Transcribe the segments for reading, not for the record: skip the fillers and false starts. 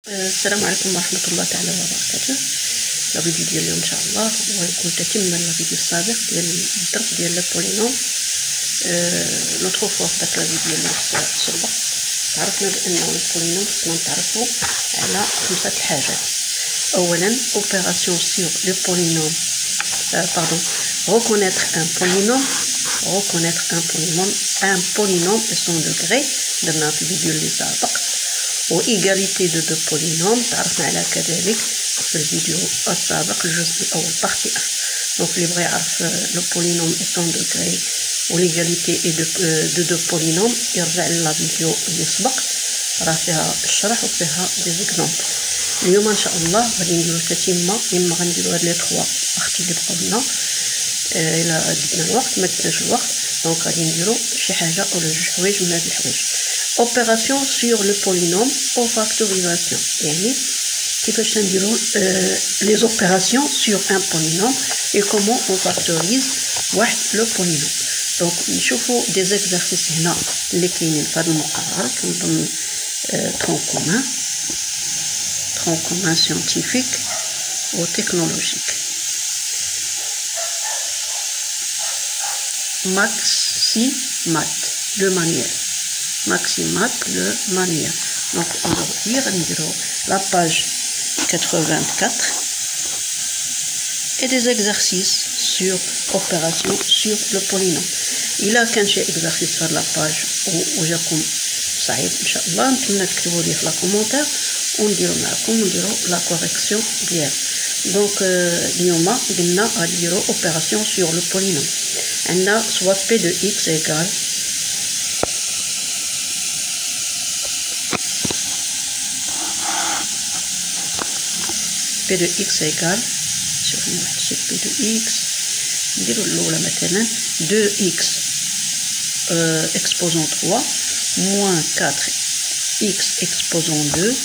السلام عليكم ورحمة الله تعالى وبركاته. لا فيديو ديال اليوم ان شاء الله ويكون تتمة للفيديو السابق ديال الضرب ديال البولينوم. لوطخ فوا في داك الفيديو اللي سبق عرفنا بانه البولينوم خصنا نتعرفوا على 5 الحاجات. اولا اوبيراسيون سيغ لو بولينوم reconnaître un polynôme et son degré درنا في الفيديو اللي سابق. وإيغاليتي دو بولينوم تعرفنا على كذلك في الفيديو السابق الجزء الأول بارتي 1. دونك اللي بغى يعرف لو بولينوم اي سون دوغري وليغاليتي اي دو بولينوم يرجع للا فيديو اللي سبق راه فيها الشرح وفيها دي زيكزامبل. اليوم ان شاء الله غادي نديرو تتمة اما غنديرو هاد لي 3 بارتي اللي بقاو لنا الى دينا الوقت ما ديناش الوقت. دونك غادي نديرو شي حاجه ولا جوج حوايج من هاد الحوايج. Opération sur le polynôme au factorisation. يعني كيفاش نديرو les opérations sur un polynôme et comment on factorise واحد لو polynôme. دونك نشوفوا دي زيكزارسيس هنا اللي كاينين في هذا المقرر كنظن ترون كومان سيانتيفيك و تكنولوجيك. Maximat le manuel. Maximat le manuel. Donc aujourd'hui on dira la page 84 et des exercices sur opération sur le polynôme. Il a qu'un exercice sur la page وجاكم صعيب ان شاء الله نتمنى تكتبوا لي في لا كومونتير ونديروا معكم ونديروا لا كوريكسيون ديال. دونك اليوم قلنا غنديروا اوبيراسيون sur le polynôme. عندنا soit p de x égale p de x égale شوفوا نحسب p de x نديرو الاولى مثلا 2x exposant 3 moins 4x exposant 2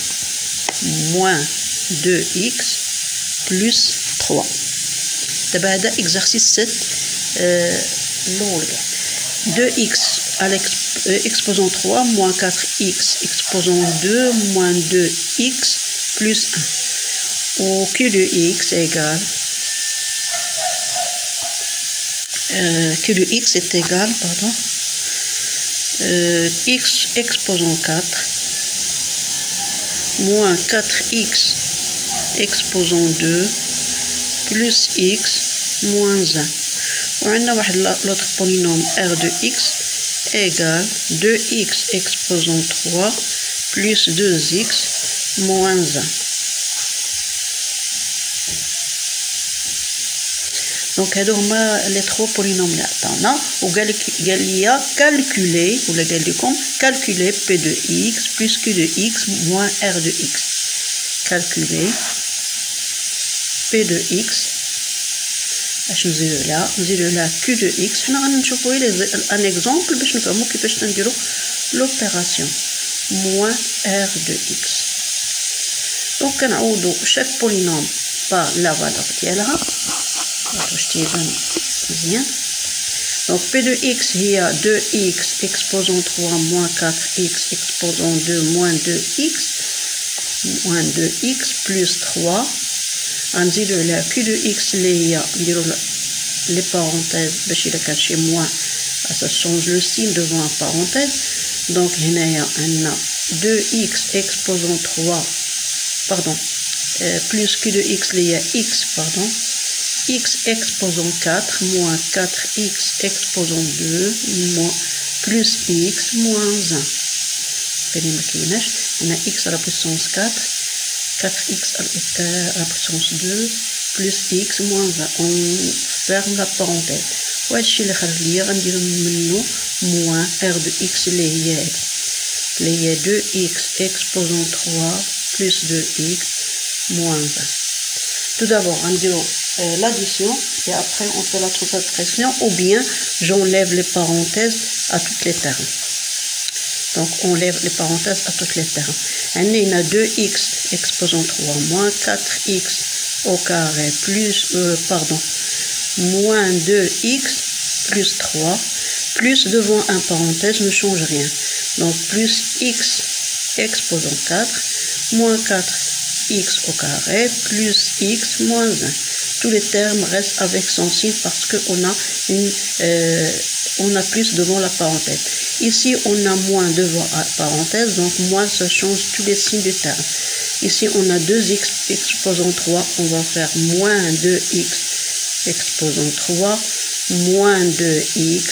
moins 2x plus 3. دابا هذا exercice 7 الاول 2x à exposant 3 moins 4x exposant 2 moins 2x plus 1. Ou Q de x égale Q de x est égal x exposant 4 moins 4x exposant 2 plus x moins 1. وعندنا واحد l'autre polynôme r de x égale 2x exposant 3 plus 2x moins 1. دونك هادو هما لي 3 بولينوم اللي عطاونا وقال لي كالكولي ولا قال لكم كالكولي p de x plus q de x moins r de x. كالكولي p de x باش نزيدو لها q de x. حنا غنشوفوا ان اكزامبل باش نفهموا كيفاش نديرو لوبيراسيون moins r de x. دونك كنعوضوا شاك بولينوم با لا فالور ديالها واش تيبان مزيان. دونك p de x هي 2x exposant 3 moins 4x exposant 2 moins 2x plus 3. غنزيدو على q de x اللي هي نديرو لي بارونتيز باش الا كان شي موان ça change le signe devant un parenthèse. دونك هنايا عندنا 2x exposant 3 plus q de x اللي هي x x exposant 4 moins 4x exposant 2 moins plus x moins 1. بني ما كايناش هنا x à la puissance 4 4x à la puissance 2 plus x moins 1. on ferme la parenthèse وهادشي اللي خرج ليا غندير منو moins r de x اللي هي 2x exposant 3 plus 2x moins 1. tout d'abord غنديرو l'addition et après on fait la soustraction ou bien j'enlève les parenthèses à toutes les termes. Donc on lève les parenthèses à toutes les termes. On a 2x exposant 3 moins 4x au carré plus moins 2x plus 3 plus devant un parenthèse ne change rien. Donc plus x exposant 4 moins 4x au carré plus x moins 1. Tous les termes restent avec son signe parce qu'on a on a plus devant la parenthèse. Ici, on a moins devant la parenthèse, donc moins ça change tous les signes du terme. Ici, on a 2x exposant 3, on va faire moins 2x exposant 3, moins 2x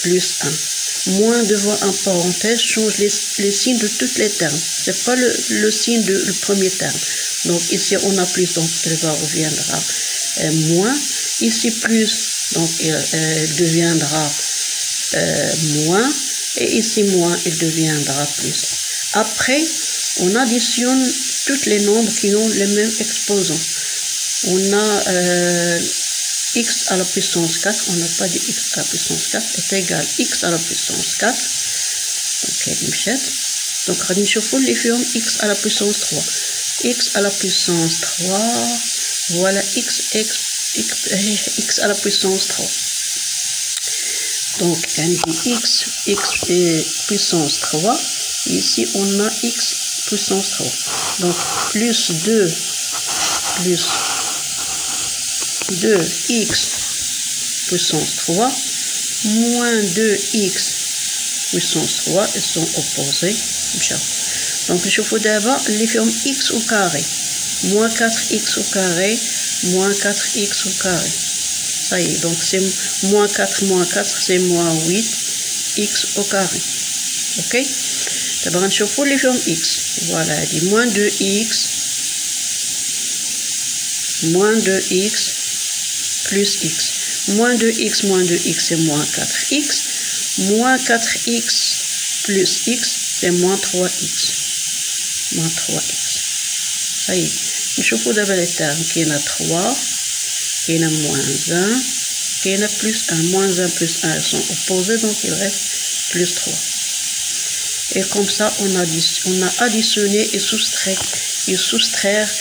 plus 1. Moins devant un parenthèse change les signes de tous les termes. Ce n'est pas le signe du premier terme. Donc ici, on a plus, donc il reviendra moins. Ici, plus, donc il deviendra moins. Et ici, moins, il deviendra plus. Après, on additionne tous les nombres qui ont les mêmes exposants. On a x à la puissance 4, on n'a pas dit x à la puissance 4, est égal x à la puissance 4. Donc, on va voir les formes x à la puissance 3. X à la puissance 3, voilà x à la puissance 3. Donc, x puissance 3, ici on a x puissance 3. Donc, plus 2x puissance 3 moins 2x puissance 3, ils sont opposés. Donc, je vous d'abord les formes x au carré. Moins 4x au carré, moins 4x au carré. Ça y est, donc c'est moins 4, c'est moins 8x au carré. Ok? D'abord, je vous les formes x. Voilà, dit moins 2x plus x. Moins 2x, c'est moins 4x. Moins 4x plus x, c'est moins 3x. Moins 3x. Ça y est. Je vous d'abord les termes qui est 3, qui est moins 1, qui est plus 1. Moins 1 plus 1 sont opposés, donc il reste plus 3. Et comme ça, on a additionné et soustraire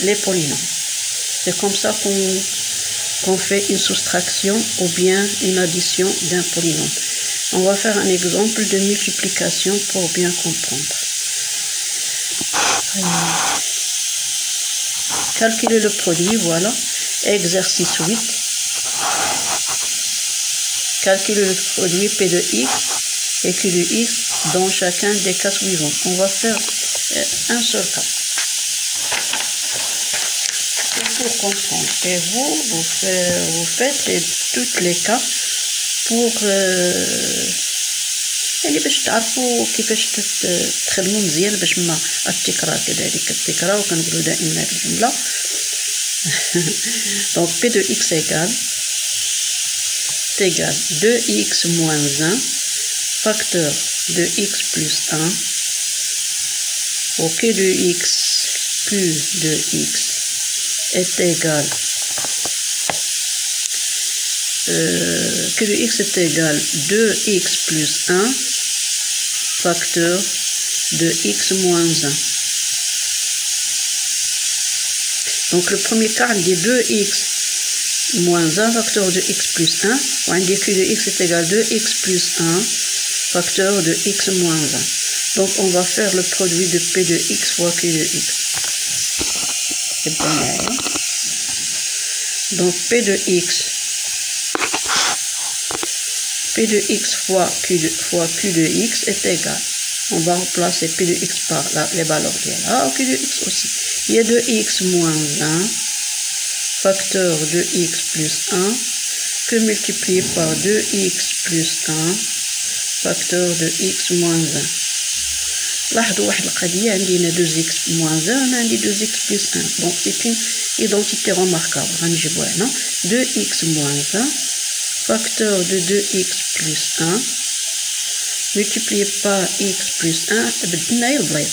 les polynômes. C'est comme ça qu'on fait une soustraction ou bien une addition d'un polynôme. On va faire un exemple de multiplication pour bien comprendre. Calculer le produit, voilà. Exercice 8. Calculer le produit P de x et Q de x dans chacun des cas suivants. On va faire un seul cas. Pour comprendre. Et vous faites tous les cas pour يعني باش تعرفوا كيفاش تخدموا مزيان باش ما التكرار كذلك التكرار وكنقولوا دائما هذه الجمله. Donc P de x égale 2x moins 1 facteur de x plus 1 au Q de x est égal Q de x est égal 2x plus 1 facteur de x moins 1. Donc le premier cas, on dit 2x moins 1 facteur de x plus 1. On dit Q de x est égal 2x plus 1 facteur de x moins 1. Donc on va faire le produit de P de x fois Q de x. C'est bon, hein? Donc P de x fois Q de x est égal. On va remplacer P de x par les valeurs qui est là, Q de x aussi. Il y a 2x moins 1 facteur de x plus 1 que multiplié par 2x plus 1 facteur de x moins 1. لاحظوا واحد القضية عندنا 2x moins 1 عندي 2x plus 1. Donc c'est une identité remarquable. غنجيبوها هنا 2x moins 1 facteur de 2x plus 1 multiplié par x plus 1 بدلنا غير البليص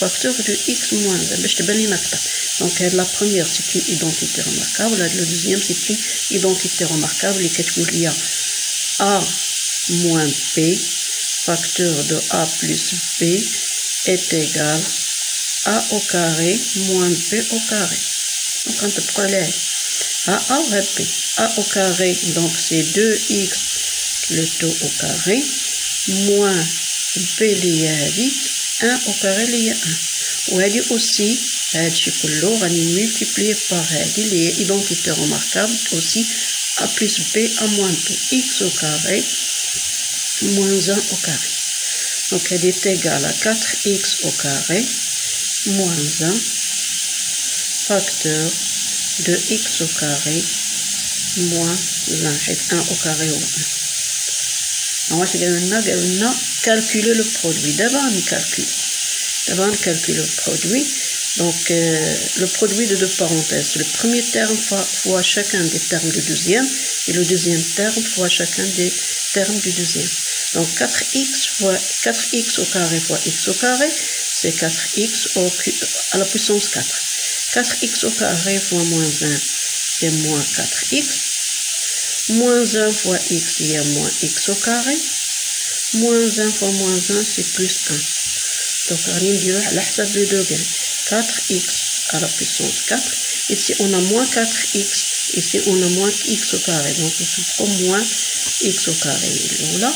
facteur de x moins 1 باش تبان لينا أكثر. Donc la première c'est une identité remarquable, la deuxième c'est une identité remarquable اللي كتقول لي a moins p facteur de a plus b est égal a au carré moins b au carré. Donc on peut prendre a ou p. A au carré, donc c'est 2x le taux au carré moins b lié 1 au carré اللي هي 1 وهذه aussi هادشي كله غادي نملتيبليه بار هادي اللي هي identité remarquable aussi a plus b à moins 2 x au carré moins 1 au carré. Donc elle est égale à 4x au carré moins 1 facteur de x au carré moins 1 حيت 1 au carré و 1. واش قالوا لنا calculer le produit. D'abord on calcule le produit. Donc le produit de deux parenthèses, le premier terme fois chacun des termes du deuxième et le deuxième terme fois chacun des termes du deuxième. Donc 4x au carré fois x au carré, c'est 4x à la puissance 4. 4x au carré fois moins 1, c'est moins 4x. Moins 1 fois x, il y a moins x au carré. Moins 1 fois moins 1, c'est plus 1. Donc on va dire à la حساب le degré. 4x à la puissance 4. Ici on a moins 4x. Ici on a moins x au carré. Donc je prends moins x au carré. Là,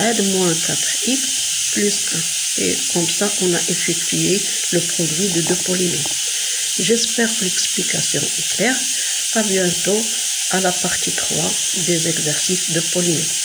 aide moins 4x plus 1. Et comme ça, on a effectué le produit de deux polynômes. J'espère que l'explication est claire. À bientôt à la partie 3 des exercices de polynômes.